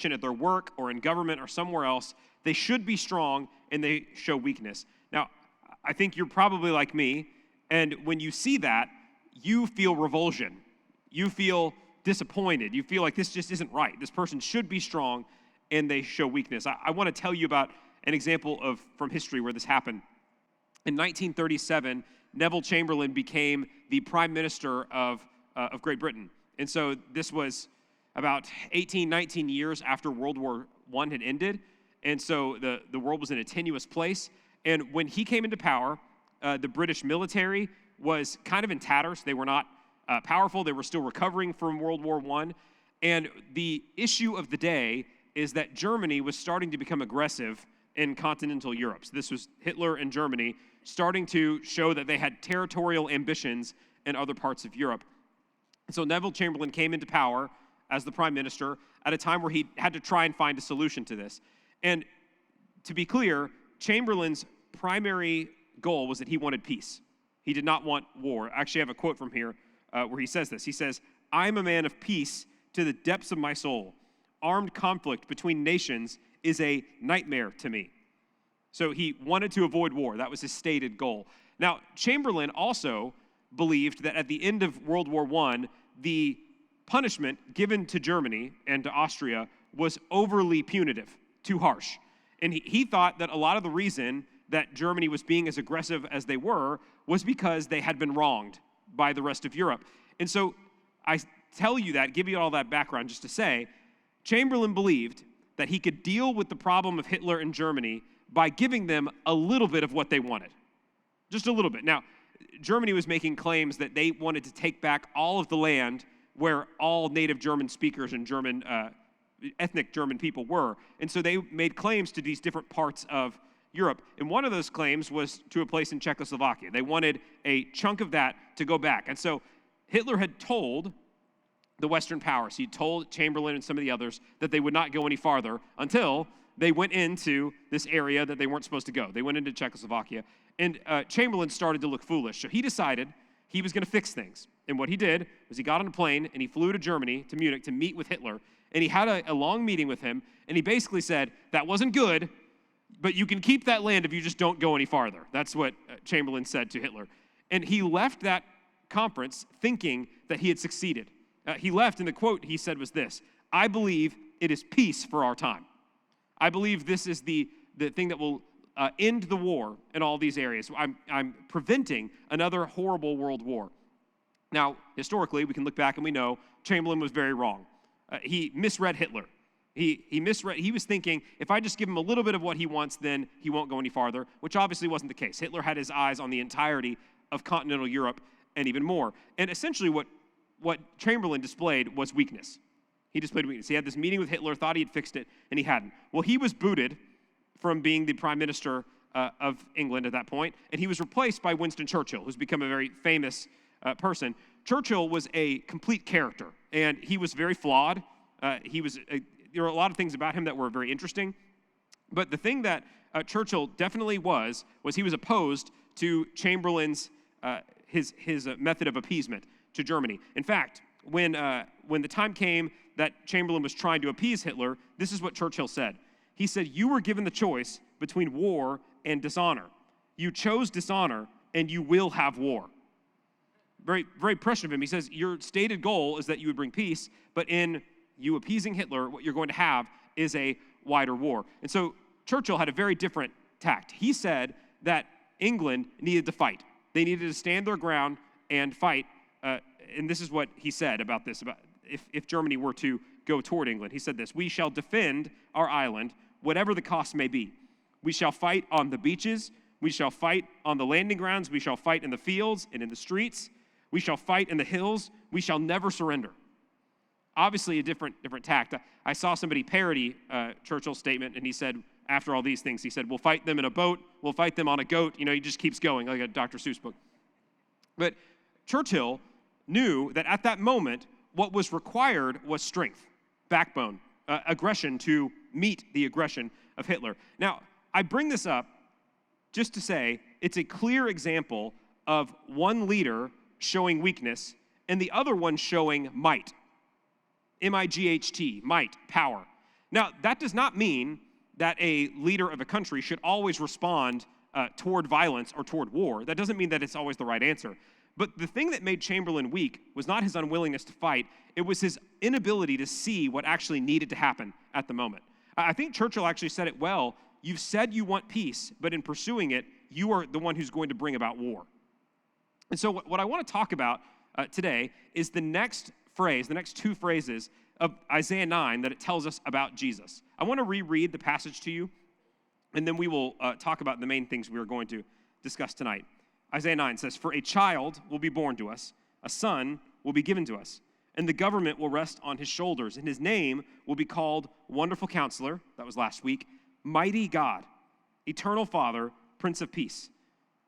at their work or in government or somewhere else, they should be strong and they show weakness. Now, I think you're probably like me, and when you see that, you feel revulsion. You feel disappointed. You feel like this just isn't right. This person should be strong and they show weakness. I want to tell you about an example from history where this happened. In 1937, Neville Chamberlain became the Prime Minister of Great Britain. And so this was about 18, 19 years after World War I had ended. And so the world was in a tenuous place. And when he came into power, the British military was kind of in tatters. They were not powerful. They were still recovering from World War I. And the issue of the day is that Germany was starting to become aggressive in continental Europe. So this was Hitler and Germany starting to show that they had territorial ambitions in other parts of Europe. And so Neville Chamberlain came into power as the prime minister at a time where he had to try and find a solution to this. And to be clear, Chamberlain's primary goal was that he wanted peace. He did not want war. I actually have a quote from here where he says this. He says, "I'm a man of peace to the depths of my soul. Armed conflict between nations is a nightmare to me." So he wanted to avoid war. That was his stated goal. Now, Chamberlain also believed that at the end of World War I, the punishment given to Germany and to Austria was overly punitive, too harsh. And he thought that a lot of the reason that Germany was being as aggressive as they were was because they had been wronged by the rest of Europe. And so I tell you that, give you all that background just to say, Chamberlain believed that he could deal with the problem of Hitler and Germany by giving them a little bit of what they wanted. Just a little bit. Now, Germany was making claims that they wanted to take back all of the land where all native German speakers and ethnic German people were. And so they made claims to these different parts of Europe. And one of those claims was to a place in Czechoslovakia. They wanted a chunk of that to go back. And so Hitler had told the Western powers, he told Chamberlain and some of the others that they would not go any farther until they went into this area that they weren't supposed to go. They went into Czechoslovakia. And Chamberlain started to look foolish. So he decided he was going to fix things. And what he did was he got on a plane and he flew to Germany, to Munich, to meet with Hitler. And he had a long meeting with him. And he basically said, that wasn't good, but you can keep that land if you just don't go any farther. That's what Chamberlain said to Hitler. And he left that conference thinking that he had succeeded. He left, and the quote he said was this: "I believe it is peace for our time. I believe this is the thing that will end the war in all these areas. I'm preventing another horrible world war." Now, historically, we can look back and we know Chamberlain was very wrong. He misread Hitler. He was thinking, if I just give him a little bit of what he wants, then he won't go any farther, which obviously wasn't the case. Hitler had his eyes on the entirety of continental Europe and even more. And essentially what Chamberlain displayed was weakness. He displayed weakness. He had this meeting with Hitler, thought he had fixed it, and he hadn't. Well, he was booted from being the prime minister of England at that point, and he was replaced by Winston Churchill, who's become a very famous person. Churchill was a complete character, and he was very flawed. There were a lot of things about him that were very interesting, but the thing that Churchill definitely was he was opposed to Chamberlain's his method of appeasement to Germany. In fact, when the time came that Chamberlain was trying to appease Hitler, this is what Churchill said. He said, "You were given the choice between war and dishonor. You chose dishonor, and you will have war." Very, very prescient of him. He says, your stated goal is that you would bring peace, but in you appeasing Hitler, what you're going to have is a wider war. And so Churchill had a very different tact. He said that England needed to fight. They needed to stand their ground and fight. And this is what he said about this, about if Germany were to go toward England. He said this: "We shall defend our island, whatever the cost may be. We shall fight on the beaches. We shall fight on the landing grounds. We shall fight in the fields and in the streets. We shall fight in the hills. We shall never surrender." Obviously a different tact. I saw somebody parody Churchill's statement, and he said, after all these things, he said, "We'll fight them in a boat. We'll fight them on a goat." You know, he just keeps going like a Dr. Seuss book. But Churchill knew that at that moment, what was required was strength, backbone, aggression to meet the aggression of Hitler. Now, I bring this up just to say it's a clear example of one leader showing weakness and the other one showing might. M-I-G-H-T, might, power. Now, that does not mean that a leader of a country should always respond toward violence or toward war. That doesn't mean that it's always the right answer. But the thing that made Chamberlain weak was not his unwillingness to fight, it was his inability to see what actually needed to happen at the moment. I think Churchill actually said it well. You've said you want peace, but in pursuing it, you are the one who's going to bring about war. And so what I want to talk about today is the next phrase, the next two phrases of Isaiah 9 that it tells us about Jesus. I want to reread the passage to you, and then we will talk about the main things we are going to discuss tonight. Isaiah 9 says, "For a child will be born to us, a son will be given to us, and the government will rest on his shoulders, and his name will be called Wonderful Counselor," that was last week, "Mighty God, Eternal Father, Prince of Peace.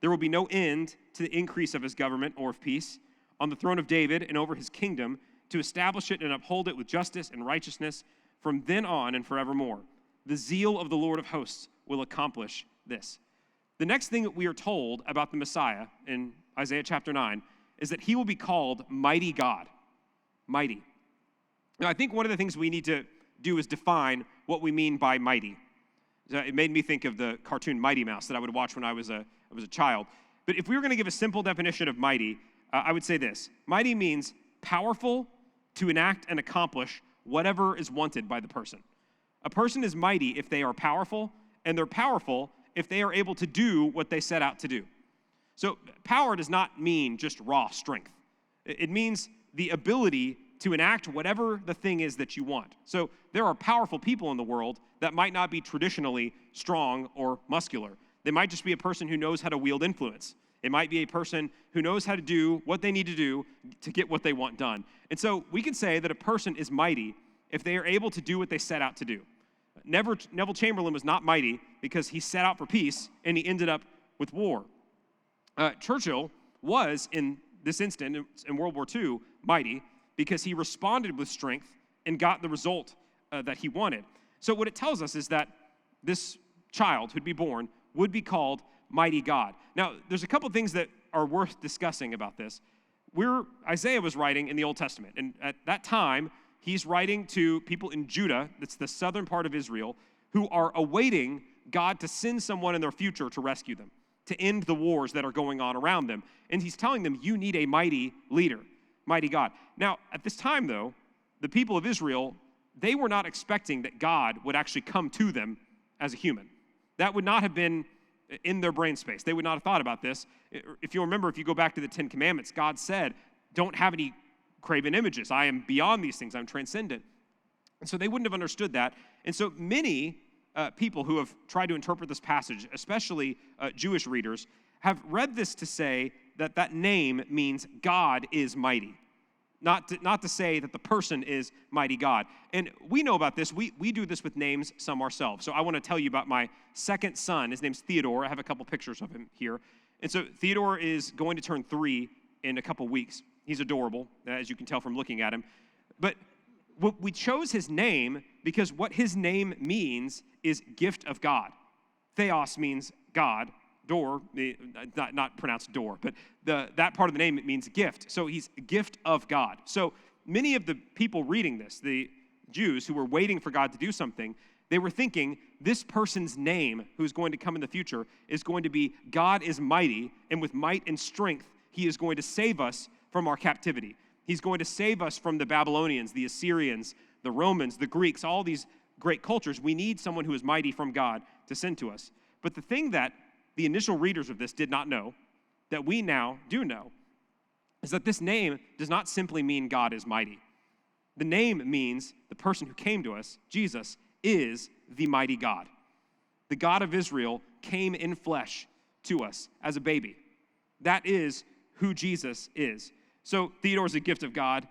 There will be no end to the increase of his government or of peace on the throne of David and over his kingdom, to establish it and uphold it with justice and righteousness from then on and forevermore. The zeal of the Lord of hosts will accomplish this." The next thing that we are told about the Messiah in Isaiah chapter 9 is that he will be called Mighty God. Mighty. Now, I think one of the things we need to do is define what we mean by mighty. It made me think of the cartoon Mighty Mouse that I would watch when I was a child. But if we were going to give a simple definition of mighty, I would say this. Mighty means powerful to enact and accomplish whatever is wanted by the person. A person is mighty if they are powerful, and they're powerful if they are able to do what they set out to do. So power does not mean just raw strength. It means the ability to enact whatever the thing is that you want. So there are powerful people in the world that might not be traditionally strong or muscular. They might just be a person who knows how to wield influence. It might be a person who knows how to do what they need to do to get what they want done. And so we can say that a person is mighty if they are able to do what they set out to do. Neville Chamberlain was not mighty because he set out for peace and he ended up with war. Churchill was, in this instant, in World War II, mighty because he responded with strength and got the result that he wanted. So what it tells us is that this child who'd be born would be called Mighty God. Now, there's a couple things that are worth discussing about this. Isaiah was writing in the Old Testament, and at that time, he's writing to people in Judah, that's the southern part of Israel, who are awaiting God to send someone in their future to rescue them, to end the wars that are going on around them. And he's telling them, you need a mighty leader, mighty God. Now, at this time, though, the people of Israel, they were not expecting that God would actually come to them as a human. That would not have been in their brain space. They would not have thought about this. If you remember, if you go back to the Ten Commandments, God said, don't have any graven images. I am beyond these things. I'm transcendent. And so they wouldn't have understood that. And so many people who have tried to interpret this passage, especially Jewish readers, have read this to say that that name means God is mighty. Not to say that the person is mighty God. And we know about this. We do this with names some ourselves. So I want to tell you about my second son. His name's Theodore. I have a couple pictures of him here. And so Theodore is going to turn 3 in a couple weeks. He's adorable, as you can tell from looking at him. But we chose his name because what his name means is gift of God. Theos means God. Door, not pronounced door, but that part of the name means gift. So he's a gift of God. So many of the people reading this, the Jews who were waiting for God to do something, they were thinking this person's name, who's going to come in the future, is going to be God is mighty, and with might and strength, he is going to save us from our captivity. He's going to save us from the Babylonians, the Assyrians, the Romans, the Greeks, all these great cultures. We need someone who is mighty from God to send to us. But the thing that the initial readers of this did not know, that we now do know, is that this name does not simply mean God is mighty. The name means the person who came to us, Jesus, is the mighty God. The God of Israel came in flesh to us as a baby. That is who Jesus is. So Theodore is a gift of God.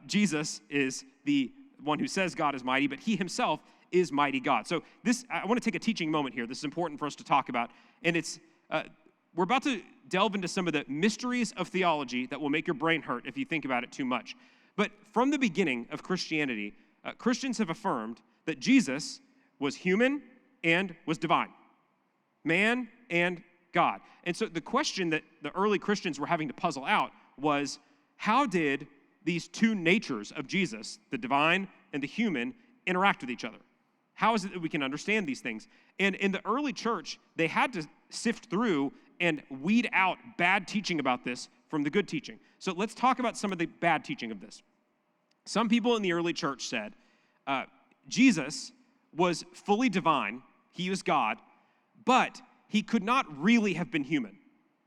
Jesus is the one who says God is mighty, but he himself is mighty God. So I want to take a teaching moment here. This is important for us to talk about. And we're about to delve into some of the mysteries of theology that will make your brain hurt if you think about it too much. But from the beginning of Christianity, Christians have affirmed that Jesus was human and was divine, man and God. And so the question that the early Christians were having to puzzle out was, how did these two natures of Jesus, the divine and the human, interact with each other? How is it that we can understand these things? And in the early church, they had to sift through and weed out bad teaching about this from the good teaching. So let's talk about some of the bad teaching of this. Some people in the early church said Jesus was fully divine, he was God, but he could not really have been human.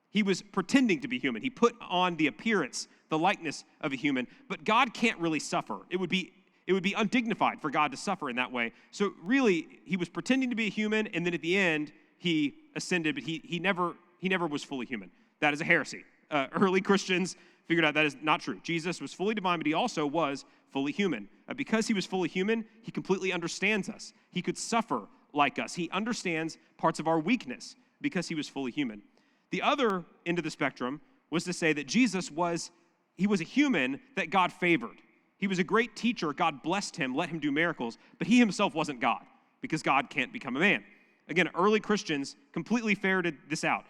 He was pretending to be human. He put on the appearance, the likeness of a human, but God can't really suffer. It would be undignified for God to suffer in that way. So really, he was pretending to be a human, and then at the end, he ascended, but he never was fully human. That is a heresy. Early Christians figured out that is not true. Jesus was fully divine, but he also was fully human. Because he was fully human, he completely understands us. He could suffer like us. He understands parts of our weakness because he was fully human. The other end of the spectrum was to say that Jesus was a human that God favored. He was a great teacher. God blessed him, let him do miracles, but he himself wasn't God because God can't become a man. Again, early Christians completely ferreted this out.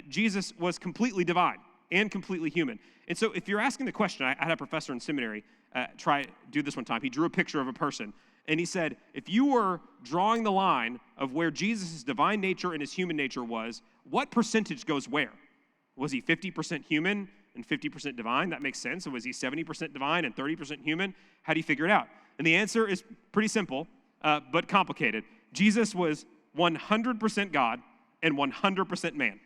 Jesus was completely divine and completely human. And so if you're asking the question, I had a professor in seminary do this one time. He drew a picture of a person, and he said, if you were drawing the line of where Jesus' divine nature and his human nature was, what percentage goes where? Was he 50% human and 50% divine? That makes sense. Or was he 70% divine and 30% human? How do you figure it out? And the answer is pretty simple, but complicated. Jesus was 100% God and 100% man.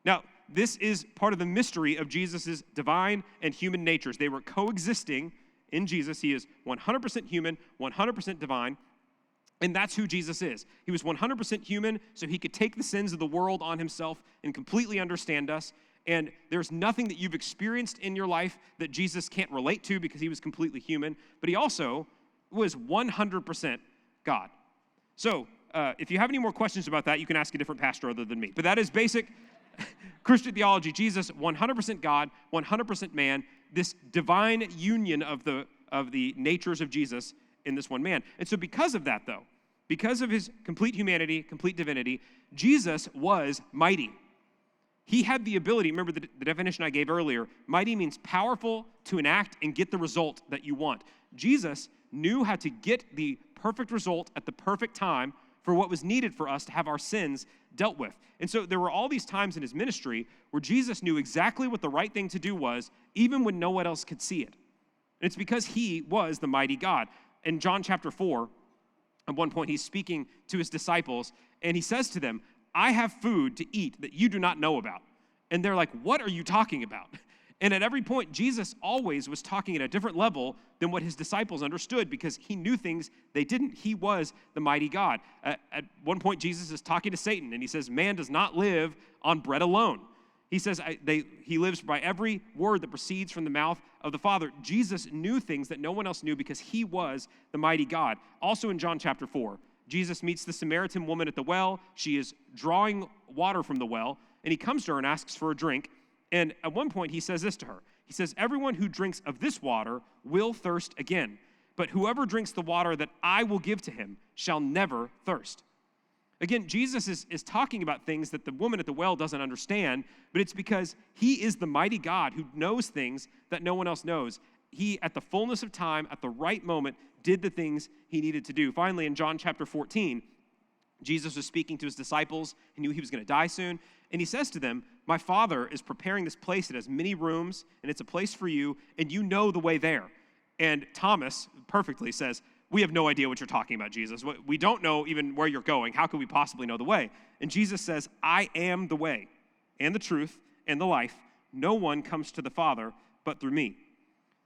Now, this is part of the mystery of Jesus' divine and human natures. They were coexisting in Jesus. He is 100% human, 100% divine, and that's who Jesus is. He was 100% human, so he could take the sins of the world on himself and completely understand us. And there's nothing that you've experienced in your life that Jesus can't relate to because he was completely human, but he also was 100% God. So if you have any more questions about that, you can ask a different pastor other than me. But that is basic Christian theology. Jesus, 100% God, 100% man, this divine union of the natures of Jesus in this one man. And so because of that, though, because of his complete humanity, complete divinity, Jesus was mighty. He had the ability, remember the definition I gave earlier, mighty means powerful to enact and get the result that you want. Jesus knew how to get the perfect result at the perfect time for what was needed for us to have our sins dealt with. And so there were all these times in his ministry where Jesus knew exactly what the right thing to do was, even when no one else could see it. And it's because he was the mighty God. In John chapter 4, at one point he's speaking to his disciples, and he says to them, I have food to eat that you do not know about. And they're like, what are you talking about? And at every point, Jesus always was talking at a different level than what his disciples understood because he knew things they didn't. He was the mighty God. At one point, Jesus is talking to Satan, and he says, man does not live on bread alone. He says he lives by every word that proceeds from the mouth of the Father. Jesus knew things that no one else knew because he was the mighty God. Also in John chapter 4, Jesus meets the Samaritan woman at the well. She is drawing water from the well, and he comes to her and asks for a drink. And at one point, he says this to her. He says, everyone who drinks of this water will thirst again. But whoever drinks the water that I will give to him shall never thirst. Again, Jesus is talking about things that the woman at the well doesn't understand, but it's because he is the mighty God who knows things that no one else knows. He, at the fullness of time, at the right moment, did the things he needed to do. Finally, in John chapter 14, Jesus was speaking to his disciples. He knew he was going to die soon. And he says to them, my Father is preparing this place. It has many rooms, and it's a place for you, and you know the way there. And Thomas perfectly says, we have no idea what you're talking about, Jesus. We don't know even where you're going. How could we possibly know the way? And Jesus says, I am the way and the truth and the life. No one comes to the Father but through me.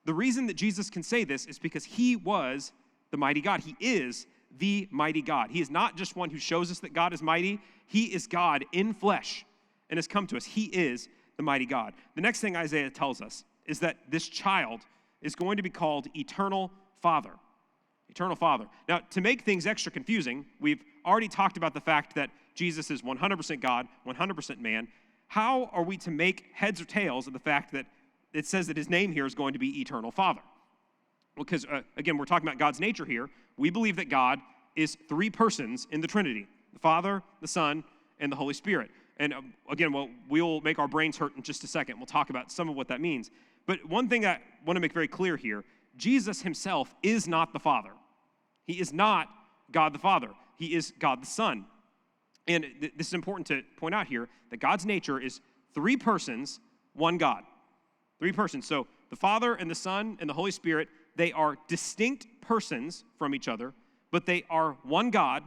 The reason that Jesus can say this is because he was the mighty God. He is the mighty God. He is not just one who shows us that God is mighty. He is God in flesh and has come to us. He is the mighty God. The next thing Isaiah tells us is that this child is going to be called Eternal Father. Eternal Father. Now, to make things extra confusing, we've already talked about the fact that Jesus is 100% God, 100% man. How are we to make heads or tails of the fact that it says that his name here is going to be Eternal Father? Well, because, again, we're talking about God's nature here. We believe that God is three persons in the Trinity, the Father, the Son, and the Holy Spirit. And again, we'll make our brains hurt in just a second. We'll talk about some of what that means. But one thing I want to make very clear here, Jesus himself is not the Father. He is not God the Father. He is God the Son. And this is important to point out here, that God's nature is three persons, one God. Three persons. So the Father and the Son and the Holy Spirit, they are distinct persons from each other, but they are one God.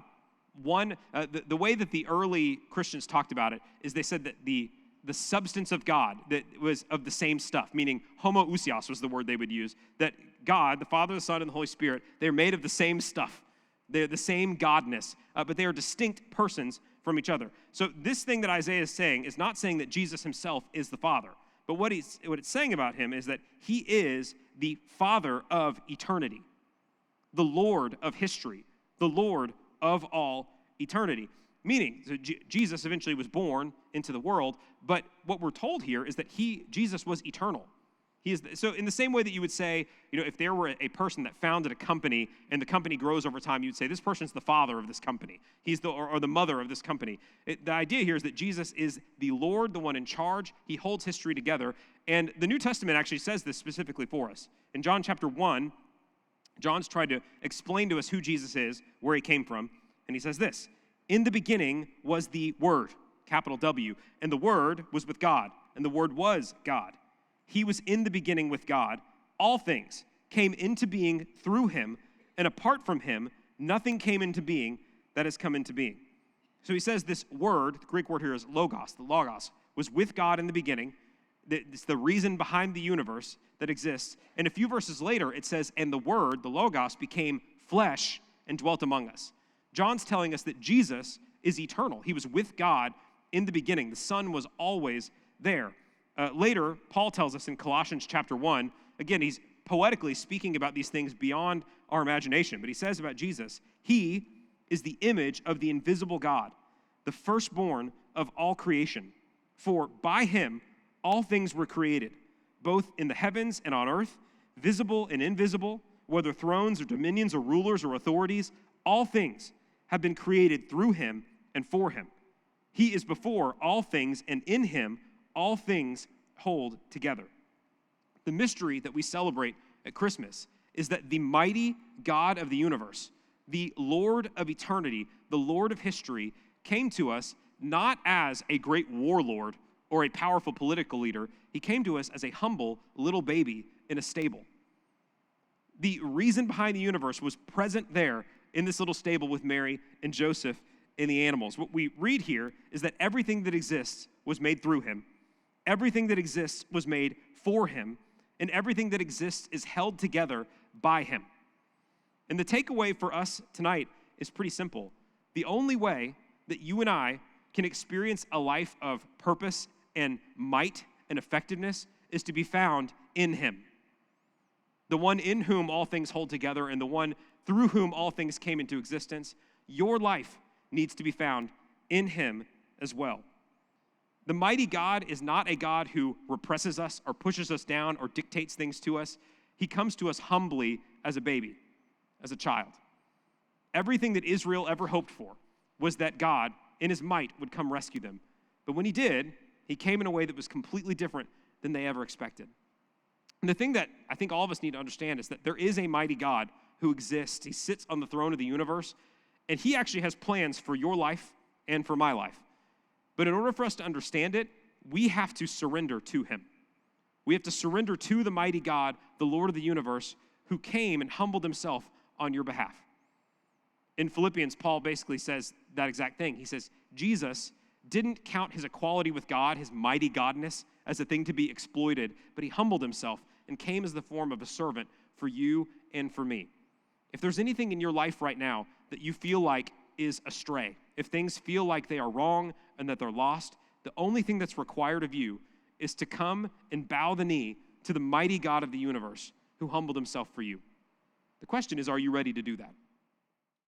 The way that the early Christians talked about it is they said that the substance of God that was of the same stuff, meaning homoousios was the word they would use, that God, the Father, the Son, and the Holy Spirit, they're made of the same stuff. They're the same godness, but they are distinct persons from each other. So this thing that Isaiah is saying is not saying that Jesus himself is the Father, but what it's saying about him is that he is the Father of eternity, the Lord of history, the Lord of all eternity. Meaning, so Jesus eventually was born into the world, but what we're told here is that Jesus was eternal. So in the same way that you would say, if there were a person that founded a company and the company grows over time, you'd say this person's the father of this company. He's or the mother of this company. The idea here is that Jesus is the Lord, the one in charge. He holds history together. And the New Testament actually says this specifically for us. In John chapter 1, John's tried to explain to us who Jesus is, where he came from. And he says this, "In the beginning was the Word," capital W, "and the Word was with God, and the Word was God. He was in the beginning with God. All things came into being through him, and apart from him, nothing came into being that has come into being." So he says this word, the Greek word here is logos, the logos, was with God in the beginning. It's the reason behind the universe that exists. And a few verses later, it says, "And the word, the logos, became flesh and dwelt among us." John's telling us that Jesus is eternal. He was with God in the beginning. The Son was always there. Later, Paul tells us in Colossians chapter 1, again, he's poetically speaking about these things beyond our imagination, but he says about Jesus, "He is the image of the invisible God, the firstborn of all creation. For by him all things were created, both in the heavens and on earth, visible and invisible, whether thrones or dominions or rulers or authorities, all things have been created through him and for him. He is before all things, and in him all things hold together." The mystery that we celebrate at Christmas is that the mighty God of the universe, the Lord of eternity, the Lord of history, came to us not as a great warlord or a powerful political leader. He came to us as a humble little baby in a stable. The reason behind the universe was present there in this little stable with Mary and Joseph and the animals. What we read here is that everything that exists was made through him. Everything that exists was made for him, and everything that exists is held together by him. And the takeaway for us tonight is pretty simple. The only way that you and I can experience a life of purpose and might and effectiveness is to be found in him. The one in whom all things hold together and the one through whom all things came into existence. Your life needs to be found in him as well. The mighty God is not a God who represses us or pushes us down or dictates things to us. He comes to us humbly as a baby, as a child. Everything that Israel ever hoped for was that God, in his might, would come rescue them. But when he did, he came in a way that was completely different than they ever expected. And the thing that I think all of us need to understand is that there is a mighty God who exists. He sits on the throne of the universe, and he actually has plans for your life and for my life. But in order for us to understand it, we have to surrender to him. We have to surrender to the mighty God, the Lord of the universe, who came and humbled himself on your behalf. In Philippians, Paul basically says that exact thing. He says, Jesus didn't count his equality with God, his mighty godness, as a thing to be exploited, but he humbled himself and came as the form of a servant for you and for me. If there's anything in your life right now that you feel like is astray, if things feel like they are wrong and that they're lost, the only thing that's required of you is to come and bow the knee to the mighty God of the universe who humbled himself for you. The question is, are you ready to do that?